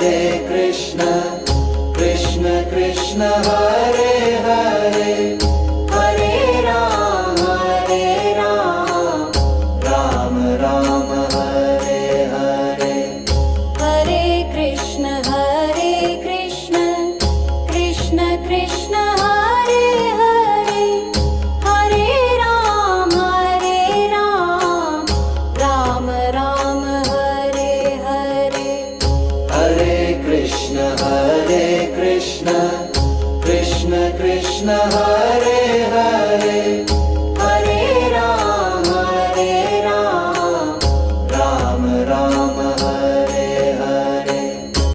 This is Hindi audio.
हरे कृष्ण कृष्ण कृष्ण हरे हरे हरे राम राम राम हरे हरे हरे कृष्ण कृष्ण कृष्ण हरे हरे हरे राम राम राम हरे हरे हरे कृष्ण कृष्ण कृष्ण हरे